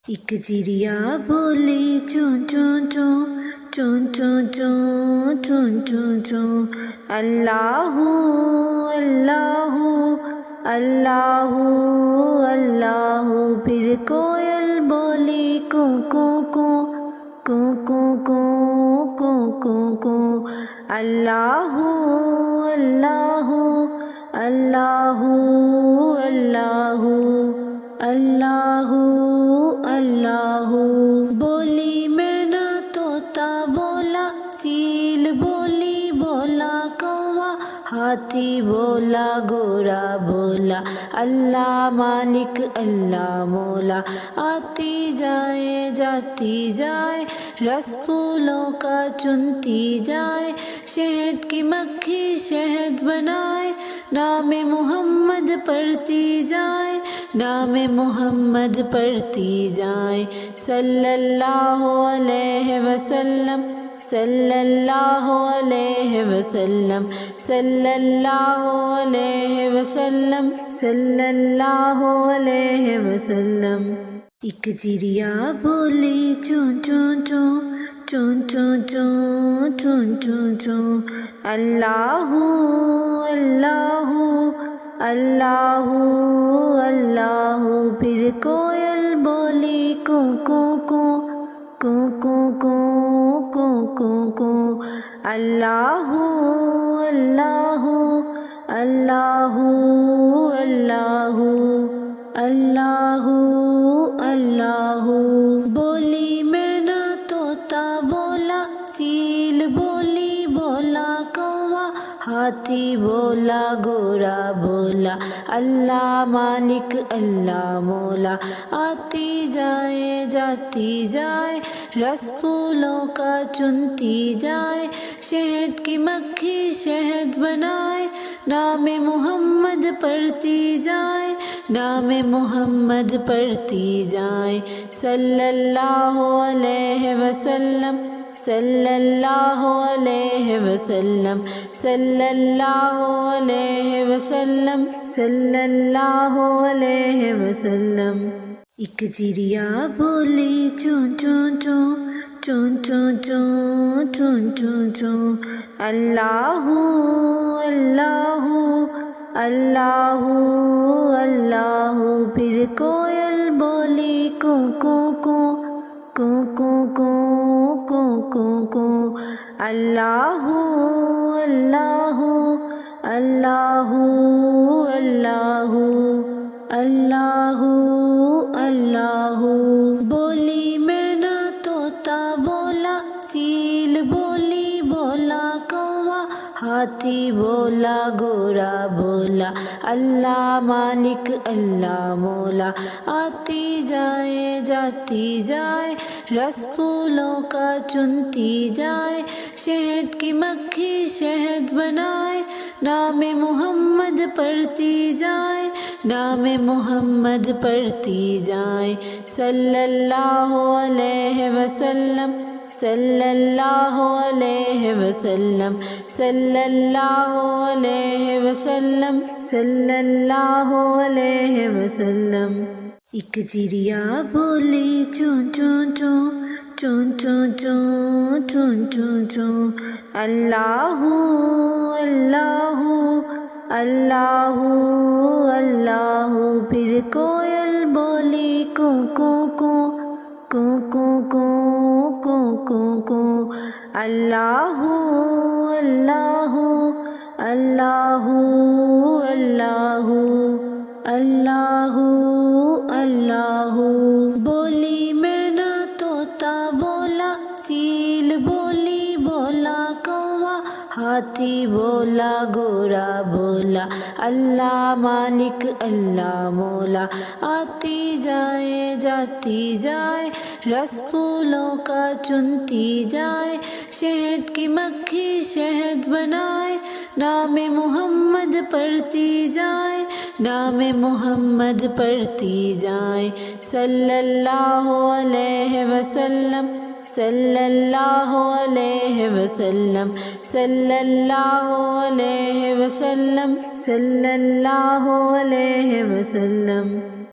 ایک چڑیا بولی چون چون چون چون چون چون چون چون چون اللہ اللہ اللہ اللہ۔ پھر کوئل بولی کو کو کو کو کو کو کو کو کو اللہ اللہ اللہ اللہ اللہ اللہ۔ بولی مینا طوطا بولا چیل بولی بولا کوا ہاتھی بولا گھوڑا بولا اللہ مالک اللہ مولا۔ آتی جائے جاتی جائے رس پھولوں کا چنتی جائے شہد کی مکھی شہد بنائے نام محمد پڑھتی جائے نام محمد پڑھتی جائے صلی اللہ علیہ وسلم صلی اللہ علیہ وسلم صلی اللہ علیہ وسلم صلی اللہ علیہ وسلم۔ ایک چڑیا بولی چون چون چون چون چون چون چون چون چون اللہ اللہ اللہ اللہ۔ پھر کوئل بولی کو کو کو کو کو کو کو کو کو اللہ اللہ اللہ اللہ اللہ اللہ۔ بولی مینا طوطا بولا چیل بولی بولا کوا ہاتھی بولا گھوڑا بولا اللہ مالک اللہ مولا۔ آتی جائے جاتی جائے رس پھولوں کا چنتی جائے شہد کی مکھی شہد بنائے نام محمد پڑھتی جائے نام محمد پڑھتی جائے صلی اللہ علیہ وسلم صلی اللہ علیہ وسلم صلی اللہ علیہ وسلم صلی اللہ علیہ وسلم۔ ایک چڑیا بولی چون چون چون چون چون چون چون چون چون اللہ اللہ اللہ اللہ۔ پھر کوئل بولی کو کو کو کو کو کو کو کو کو اللہ اللہ اللہ اللہ اللہ اللہ۔ بولی مینا طوطا بولا چیل بولی بولا کوا ہاتھی بولا گھوڑا بولا اللہ مالک اللہ مولا۔ آتی جائے جاتی جائے رس پھولوں کا چنتی جائے شہد کی مکھی شہد بنائے نام محمد پڑھتی جائے نام محمد پڑھتی جائے صلی اللہ علیہ وسلم صلی اللہ علیہ وسلم صلی اللہ علیہ وسلم صلی اللہ علیہ وسلم۔ ایک چڑیا بولی چون چون چون چون چون چون چون چون چون اللہ اللہ اللہ اللہ۔ پھر کوئل بولی کو کو کو کو کو کو کو کو کو اللہ اللہ اللہ اللہ اللہ اللہ۔ بولی مینا طوطا بولا چیل بولی بولا کوا ہاتھی بولا گھوڑا بولا اللہ مالک اللہ مولا۔ آتی جائے جاتی جائے رس پھولوں کا چنتی جائے شہد کی مکھی شہد بنائے نام محمد پڑھتی جائے نام محمد پڑھتی جائے صلی اللہ علیہ وسلم صلی اللہ علیہ وسلم صلی اللہ علیہ وسلم صلی اللہ علیہ وسلم۔